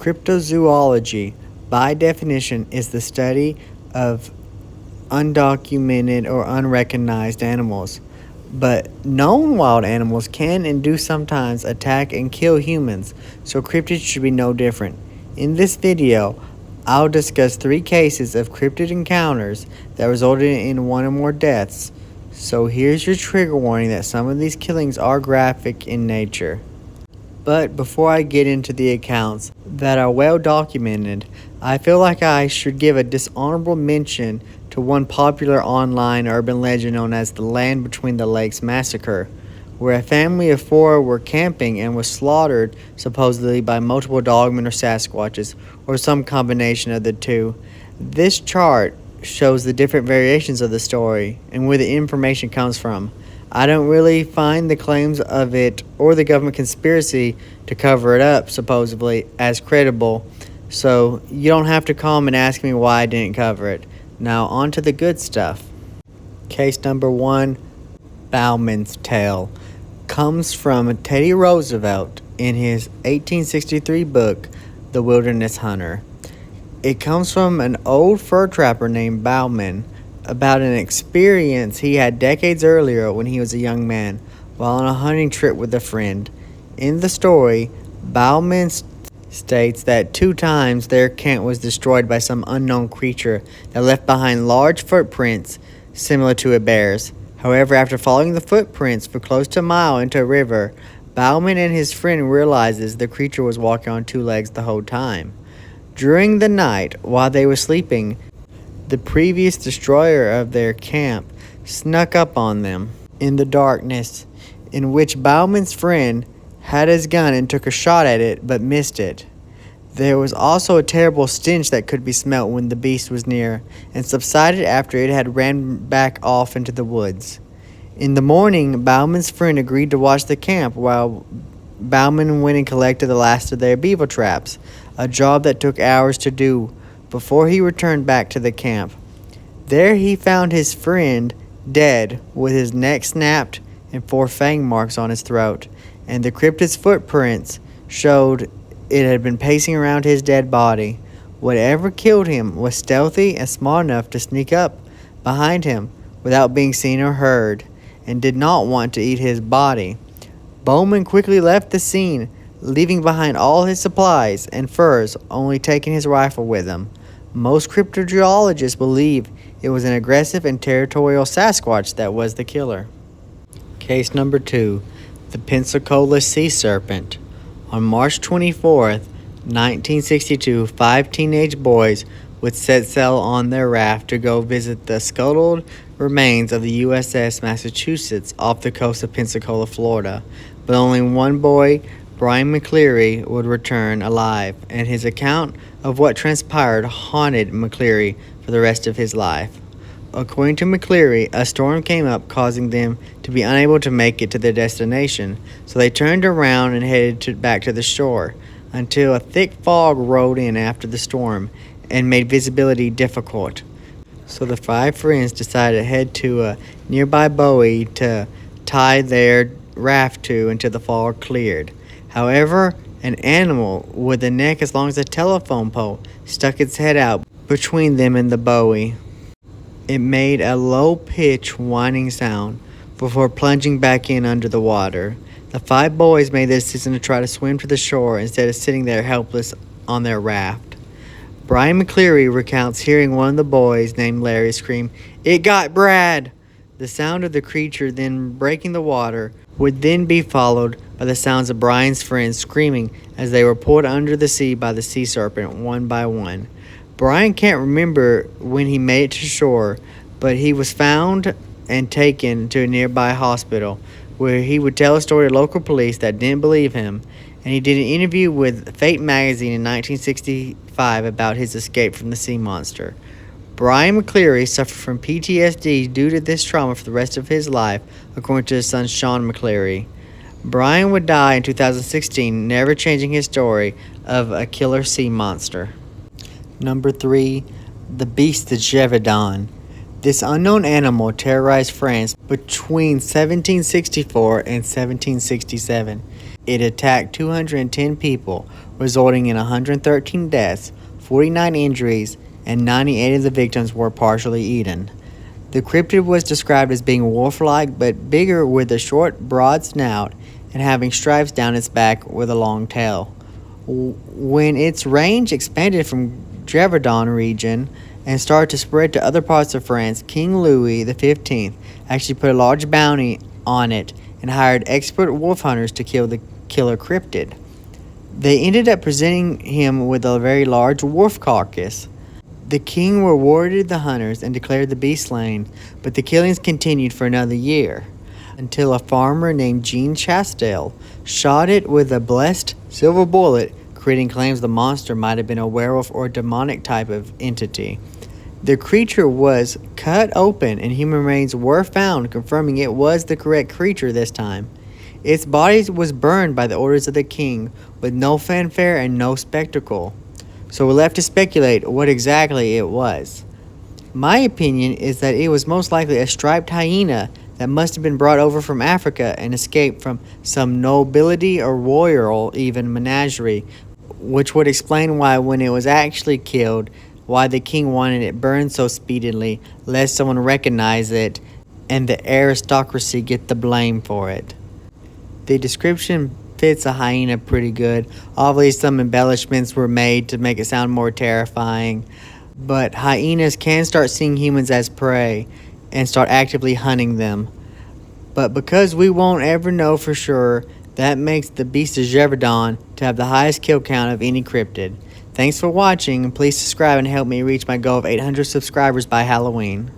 Cryptozoology, by definition, is the study of undocumented or unrecognized animals. But known wild animals can and do sometimes attack and kill humans, so cryptids should be no different. In this video, I'll discuss 3 cases of cryptid encounters that resulted in 1 or more deaths. So here's your trigger warning that some of these killings are graphic in nature. But before I get into the accounts that are well documented, I feel like I should give a dishonorable mention to one popular online urban legend known as the Land Between the Lakes Massacre, where a family of 4 were camping and was slaughtered supposedly by multiple dogmen or sasquatches, or some combination of the two. This chart shows the different variations of the story and where the information comes from. I don't really find the claims of it or the government conspiracy to cover it up, supposedly, as credible, so you don't have to call and ask me why I didn't cover it. Now, on to the good stuff. Case number 1, Bauman's Tale, comes from Teddy Roosevelt in his 1863 book, The Wilderness Hunter. It comes from an old fur trapper named Bauman, about an experience he had decades earlier when he was a young man while on a hunting trip with a friend. In the story, Bauman states that 2 times their camp was destroyed by some unknown creature that left behind large footprints similar to a bear's. However, after following the footprints for close to a mile into a river, Bauman and his friend realizes the creature was walking on 2 legs the whole time. During the night, while they were sleeping, the previous destroyer of their camp snuck up on them in the darkness, in which Bauman's friend had his gun and took a shot at it but missed it. There was also a terrible stench that could be smelt when the beast was near, and subsided after it had ran back off into the woods. In the morning, Bauman's friend agreed to watch the camp while Bauman went and collected the last of their beaver traps, a job that took hours to do before he returned back to the camp. There he found his friend dead, with his neck snapped and 4 fang marks on his throat, and the cryptid's footprints showed it had been pacing around his dead body. Whatever killed him was stealthy and smart enough to sneak up behind him without being seen or heard, and did not want to eat his body. Bauman quickly left the scene, leaving behind all his supplies and furs, only taking his rifle with him. Most cryptozoologists believe it was an aggressive and territorial Sasquatch that was the killer. Case number 2, the Pensacola sea serpent. On March 24th, 1962, 5 teenage boys would set sail on their raft to go visit the scuttled remains of the USS Massachusetts off the coast of Pensacola, Florida. But only one boy, Brian McCleary, would return alive, and his account of what transpired haunted McCleary for the rest of his life. According to McCleary, a storm came up, causing them to be unable to make it to their destination, so they turned around and headed back to the shore, until a thick fog rolled in after the storm and made visibility difficult. So the 5 friends decided to head to a nearby buoy to tie their raft to until the fog cleared. However, an animal with a neck as long as a telephone pole stuck its head out between them and the buoy. It made a low-pitched whining sound before plunging back in under the water. The 5 boys made the decision to try to swim to the shore instead of sitting there helpless on their raft. Brian McCleary recounts hearing one of the boys, named Larry, scream, "It got Brad!" The sound of the creature then breaking the water would then be followed by the sounds of Brian's friends screaming as they were pulled under the sea by the sea serpent one by one. Brian can't remember when he made it to shore, but he was found and taken to a nearby hospital, where he would tell a story to local police that didn't believe him, and he did an interview with Fate magazine in 1965 about his escape from the sea monster. Brian McCleary suffered from PTSD due to this trauma for the rest of his life, according to his son Sean McCleary. Brian would die in 2016, never changing his story of a killer sea monster. Number 3, the beast of Gévaudan. This unknown animal terrorized France between 1764 and 1767. it attacked 210 people, resulting in 113 deaths, 49 injuries, and 98 of the victims were partially eaten. The cryptid was described as being wolf-like but bigger with a short, broad snout and having stripes down its back with a long tail. When its range expanded from Gévaudan region and started to spread to other parts of France, King Louis XV actually put a large bounty on it and hired expert wolf hunters to kill the killer cryptid. They ended up presenting him with a very large wolf carcass. The king rewarded the hunters and declared the beast slain, but the killings continued for another year, until a farmer named Jean Chastel shot it with a blessed silver bullet, creating claims the monster might have been a werewolf or demonic type of entity. The creature was cut open and human remains were found, confirming it was the correct creature this time. Its body was burned by the orders of the king, with no fanfare and no spectacle. So we're left to speculate what exactly it was. My opinion is that it was most likely a striped hyena that must have been brought over from Africa and escaped from some nobility or royal even menagerie, which would explain why when it was actually killed, why the king wanted it burned so speedily, lest someone recognize it and the aristocracy get the blame for it. The description fits a hyena pretty good. Obviously, some embellishments were made to make it sound more terrifying, but hyenas can start seeing humans as prey and start actively hunting them. But because we won't ever know for sure, that makes the beast of Gévaudan to have the highest kill count of any cryptid. Thanks for watching, and please subscribe and help me reach my goal of 800 subscribers by Halloween.